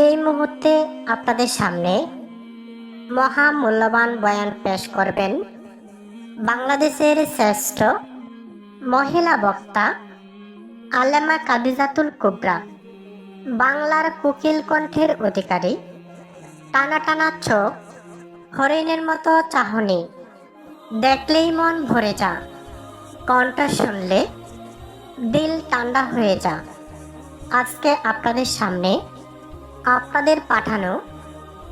এই মুহূর্তে আপনাদের সামনে মহামূল্যবান বয়ান পেশ করবেন বাংলাদেশের শ্রেষ্ঠ মহিলা বক্তা আলেমা কাদিজাতুল কুবরা। বাংলার কোকিল কণ্ঠের অধিকারী, টানা টানা চোখ, হরিণের মতো চাহনি, দেখলেই মন ভরে যা, কণ্ঠ শুনলে দিল ঠান্ডা হয়ে যা। আজকে আপনাদের সামনে আপনাদের পাঠানো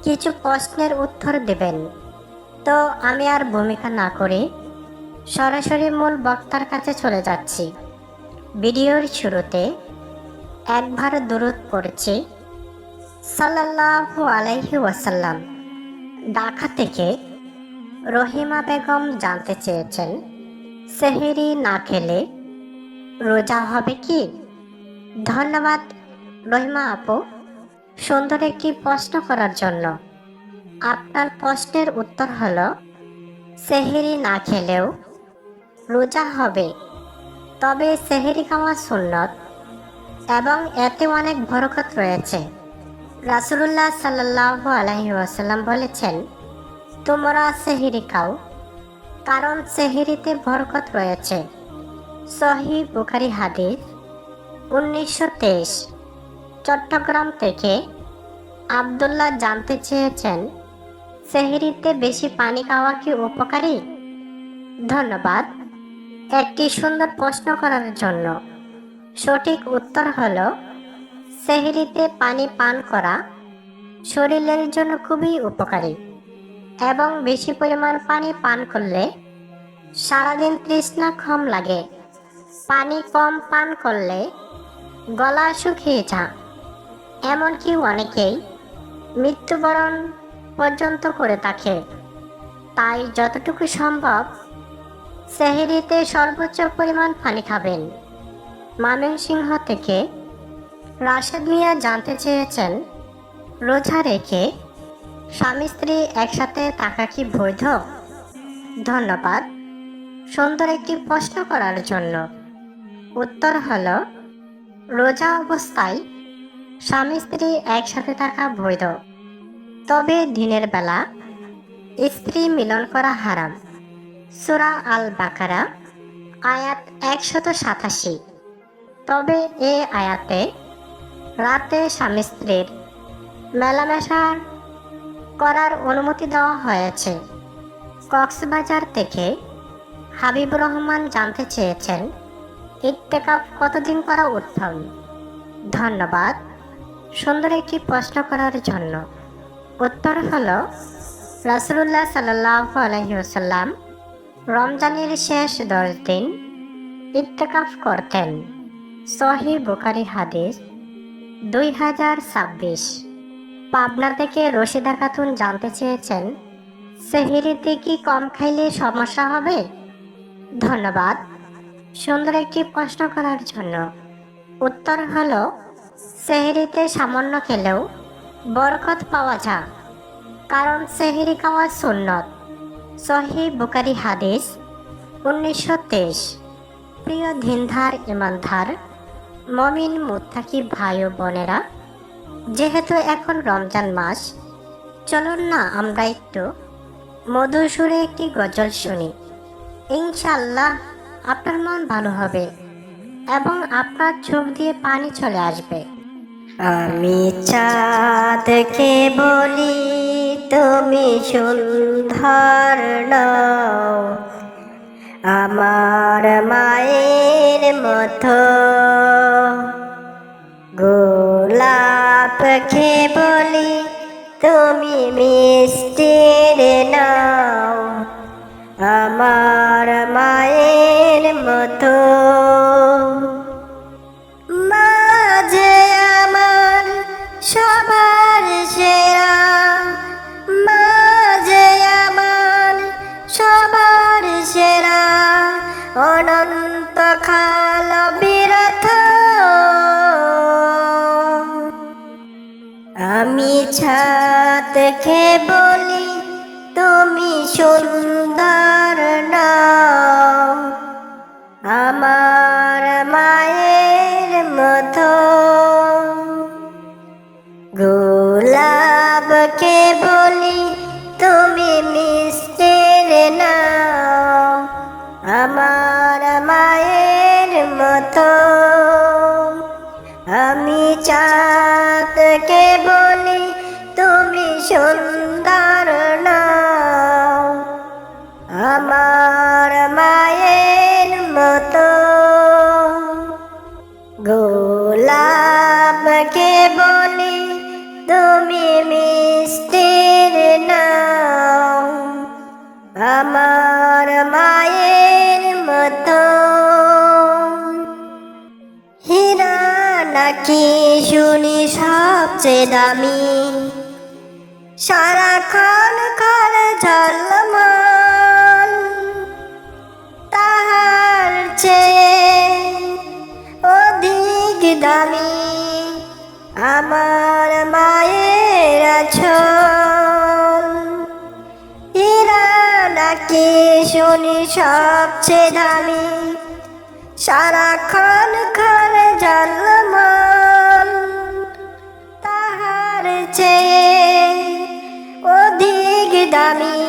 কিছু প্রশ্নের উত্তর দেবেন। তো আমি আর ভূমিকা না করে সরাসরি মূল বক্তার কাছে চলে যাচ্ছি। ভিডিওর শুরুতে একবার দরুদ পড়ছি, সাল্লাল্লাহু আলাইহি ওয়াসাল্লাম। ঢাকা থেকে রহিমা বেগম জানতে চেয়েছেন, সেহরি না খেলে রোজা হবে কি? ধন্যবাদ রহিমা আপু, সুন্দর একটি প্রশ্ন করার জন্য। আপনার প্রশ্নের উত্তর হলো, সেহরি না খেলেও রোজা হবে, তবে সেহরি খাওয়া সুন্নত এবং এতে অনেক বরকত রয়েছে। রাসূলুল্লাহ সাল্লাল্লাহু আলাইহি ওয়াসাল্লাম বলেছেন, তোমরা সেহরি খাও, কারণ সেহরিতে বরকত রয়েছে। সহিহ বুখারী হাদিস 1923। চট্টগ্রাম থেকে আব্দুল্লাহ জানতে চেয়েছেন, সেহরিতে বেশি পানি খাওয়া কি উপকারী? ধন্যবাদ একটি সুন্দর প্রশ্ন করার জন্য। সঠিক উত্তর হলো, সেহরিতে পানি পান করা শরীরের জন্য খুবই উপকারী এবং বেশি পরিমাণ পানি পান করলে সারাদিন তৃষ্ণা কম লাগে। পানি কম পান করলে গলা শুকিয়ে যায়, এমনকি অনেকেই মৃত্যুবরণ পর্যন্ত করে থাকে। তাই যতটুকু সম্ভব সেহরিতে সর্বোচ্চ পরিমাণ পানি খাবেন। ময়মনসিংহ থেকে রাশেদ মিয়া জানতে চেয়েছেন, রোজা রেখে স্বামী স্ত্রী একসাথে থাকা কি বৈধ? ধন্যবাদ সুন্দর একটি প্রশ্ন করার জন্য। উত্তর হলো, রোজা অবস্থায় স্বামী স্ত্রী একসাথে থাকা বৈধ, তবে দিনের বেলা স্ত্রী মিলন করা হারাম। সূরা আল বাকারা আয়াত 187। তবে এ আয়াতে রাতে স্বামী স্ত্রীর মেলামেশা করার অনুমতি দেওয়া হয়েছে। কক্সবাজার থেকে হাবিবুর রহমান জানতে চেয়েছেন, ইত্তেকাফ কতদিন করা উত্তম? ধন্যবাদ সুন্দর একটি প্রশ্ন করার জন্য। উত্তর হলো, রাসূলুল্লাহ সাল্লাল্লাহু আলাইহি ওয়াসাল্লাম রমজানের শেষ 10 দিন ইত্তেকাফ করতেন। সহিহ বুখারী হাদিস 2026। পাবনা থেকে রশিদা খাতুন জানতে চেয়েছেন, সেহরিতে কি কম খাইলে সমস্যা হবে? ধন্যবাদ সুন্দর একটি প্রশ্ন করার জন্য। উত্তর হলো, সেহরিতে সামান্য খেলেও বরকত পাওয়া যায়, কারণ সেহরি খাওয়া সুন্নত। সহিহ বুখারী হাদিস 1923। প্রিয় দিনধার ইমানদার মমিন মুত্তাকি ভাই ও বোনেরা, যেহেতু এখন রমজান মাস, চলুন না আমরা একটু মধুর সুরে একটি গজল শুনি। ইনশাআল্লাহ আপনার মন ভালো হবে এবং আপনার চোখ দিয়ে পানি চলে আসবে। আমি চাঁদকে বলি তুমি সুন্দর নও, আমার মায়ের মতো। গোলাপকে বলি তুমি মিষ্টির নাও, আমার মায়ের মতো। মাঝে আমার সবার সেরা, মাঝে আমার সবার সেরা, অনন্ত কাল বিরত। আমি ছাদ থেকে বলি তুমি সুন্দর নাও, আমার মায়ের মতো। গোলাপকে বলি তুমি মিষ্টির নাও, আমার মায়ের মতো। আমি চাঁদকে বলি তুমি সুন্দর নাও, আমার মায়ের মতো। গোলাপকে বলি তুমি মিষ্টির নাও, আমার মায়ের মতো। হীরা নাকি শুনি সবচেয়ে দামি, সারাক্ষণ করে ঝলমল, তাহার চেয়ে অধিক দামি আমার মায়ের আঁচল। হীরা নাকি শুনি সবচেয়ে দামি, সারাক্ষণ করে ঝলমল, তাহার চেয়ে অধিক দামি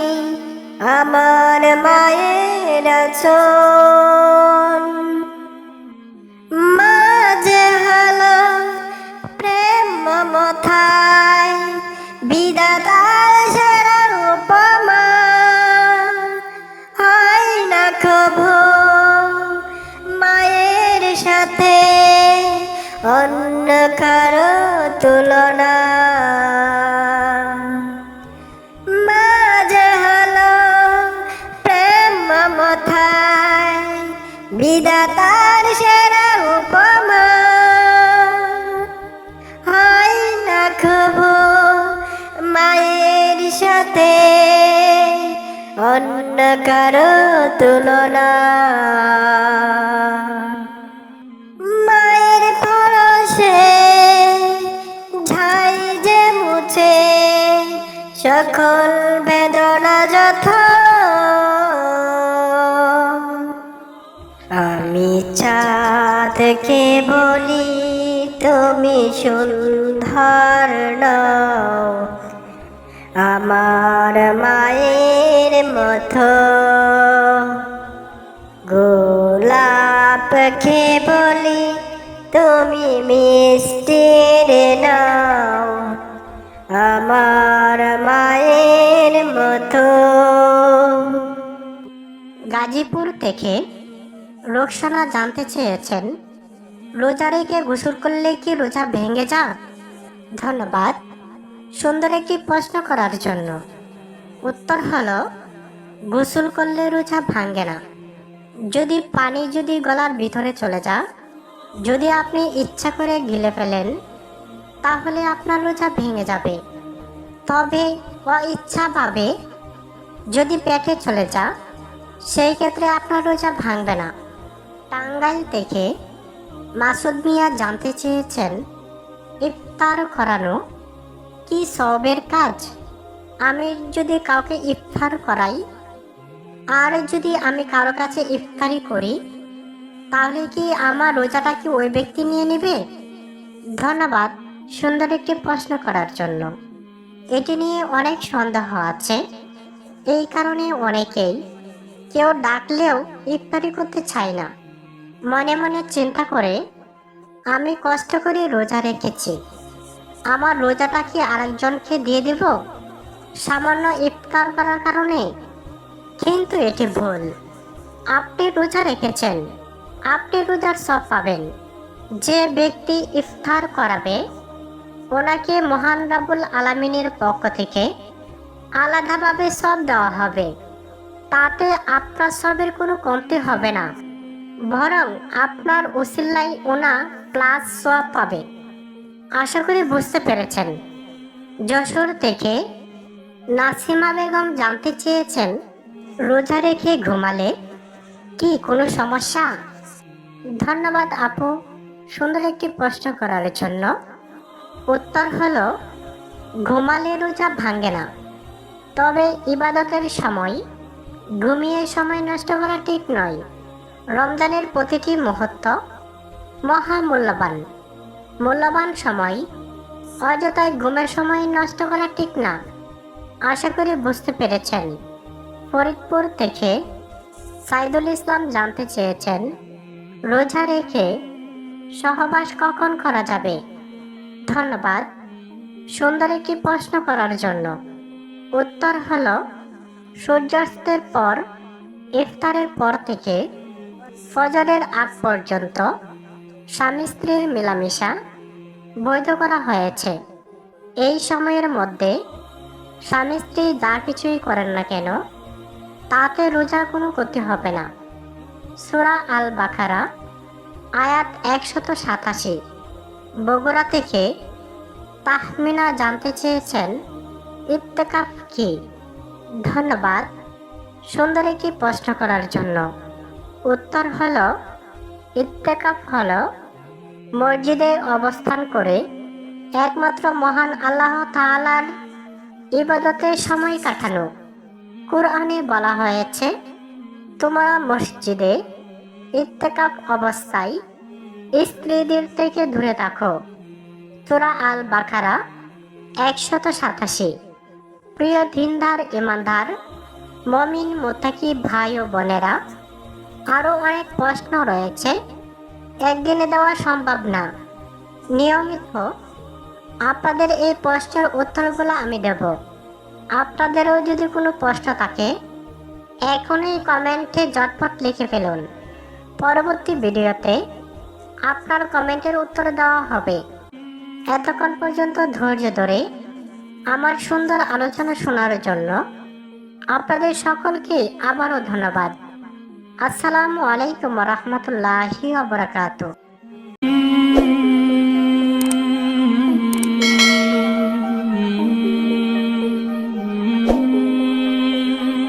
আমার মায়ের আঁচল। মা যে হলো প্রেম মমতায় বিধাতার সেরা উপমা, হয় না কভু মায়ের সাথে অন্য কারো তুলনা। মা যে হলো প্রেম মমতায় বিধাতার সেরা উপমা, হয় না কভু মায়ের সাথে অন্য কারো তুলনা। মায়ের পরশে ঝাই যে মুছে সকল বেদনা যথ। আমি চাঁদকে বলি তুমি সুন্দর নাও, আমার মায়ের মতো। গোলাপকে বলি তুমি মিষ্টির নাও, আমার মায়ের মতো। গাজীপুর থেকে রোকসানা জানতে চেয়েছেন, রোজা রেখে গোসল করলে কি রোজা ভেঙে যায়? ধন্যবাদ সুন্দর একটি প্রশ্ন করার জন্য। উত্তর হলো, গোসল করলে রোজা ভাঙে না। যদি পানি গলার ভিতরে চলে যায়, যদি আপনি ইচ্ছা করে গিলে ফেলেন, তাহলে আপনার রোজা ভেঙে যাবে। তবে অইচ্ছাভাবে যদি পেটে চলে যায়, সেই ক্ষেত্রে আপনার রোজা ভাঙবে না। টাঙ্গাইল থেকে মাসুদ মিয়া জানতে চেয়েছেন, ইফতার করানো কি সওয়াবের কাজ? আমি যদি কাউকে ইফতার করাই আর যদি আমি কারো কাছে ইফতারি করি, তাহলে কি আমার রোজাটা কি ওই ব্যক্তি নিয়ে নেবে? ধন্যবাদ সুন্দর একটি প্রশ্ন করার জন্য। এটি নিয়ে অনেক সন্দেহ আছে, এই কারণে অনেকেই কেউ ডাকলেও ইফতারি করতে চায় না। মনে মনে চিন্তা করে, আমি কষ্ট করে রোজা রেখেছি, আমার রোজাটা কি আরেকজনকে দিয়ে দেব সামান্য ইফতার করার কারণে? কিন্তু এটি ভুল। আপনি রোজা রেখেছেন, আপনি রোজার সব পাবেন। যে ব্যক্তি ইফতার করাবে, ওনাকে মহান রাব্বুল আলামিনের পক্ষ থেকে আলাদাভাবে সব দেওয়া হবে। তাতে আপনার সবের কোনো কমতি হবে না, বরং আপনার উসিলায় ওনা প্লাস সব পাবে। আশা করি বুঝতে পেরেছেন। যশোর থেকে নাসিমা বেগম জানতে চেয়েছেন, রোজা রেখে ঘুমালে কি কোনো সমস্যা? ধন্যবাদ আপু সুন্দর একটি প্রশ্ন করার জন্য। উত্তর হলো, ঘুমালে রোজা ভাঙে না, তবে ইবাদতের সময় ঘুমিয়ে সময় নষ্ট করা ঠিক নয়। রমজানের প্রতিটি মুহূর্ত মহামূল্যবান। মূল্যবান সময় অযথায় ঘুমের সময় নষ্ট করা ঠিক না। আশা করি বুঝতে পেরেছেন। ফরিদপুর থেকে সাইদুল ইসলাম জানতে চেয়েছেন, রোজা রেখে সহবাস কখন করা যাবে? ধন্যবাদ সুন্দর একটি প্রশ্ন করার জন্য। উত্তর হলো, সূর্যাস্তের পর ইফতারের পর থেকে ফজরের আগ পর্যন্ত স্বামী স্ত্রীর মেলামেশা বৈধ করা হয়েছে। এই সময়ের মধ্যে স্বামী স্ত্রী যা কিছুই করেন না কেন তাতে রোজার কোনো ক্ষতি হবে না। সূরা আল বাকারা আয়াত 187। বগুড়া থেকে তাহমিনা জানতে চেয়েছেন, ইত্তেকাফ কি? ধন্যবাদ সুন্দর একটি প্রশ্ন করার জন্য। উত্তর হলো, ইত্তেকাফ হলো মসজিদে অবস্থান করে একমাত্র মহান আল্লাহ তাআলার ইবাদতের সময় কাটানো। কুরআনে বলা হয়েছে, তোমরা মসজিদে ইত্তেকাফ অবস্থায় স্ত্রীদের থেকে দূরে থাকো। সূরা আল বাকারা 187। প্রিয় দিনদার ইমানদার মমিন মুত্তাকি ভাই ও বোনেরা, আরও অনেক প্রশ্ন রয়েছে, একদিনে দেওয়া সম্ভব না। নিয়মিত আপনাদের এই প্রশ্নের উত্তরগুলো আমি দেব। আপনাদেরও যদি কোনো প্রশ্ন থাকে এখনই কমেন্টে ঝটপট লিখে ফেলুন। পরবর্তী ভিডিওতে আপনার কমেন্টের উত্তর দেওয়া হবে। এতক্ষণ পর্যন্ত ধৈর্য ধরে আমার সুন্দর আলোচনা শোনার জন্য আপনাদের সকলকে আবারও ধন্যবাদ। আসসালামু আলাইকুম ওয়া রাহমাতুল্লাহি ওয়া বারাকাতুহু।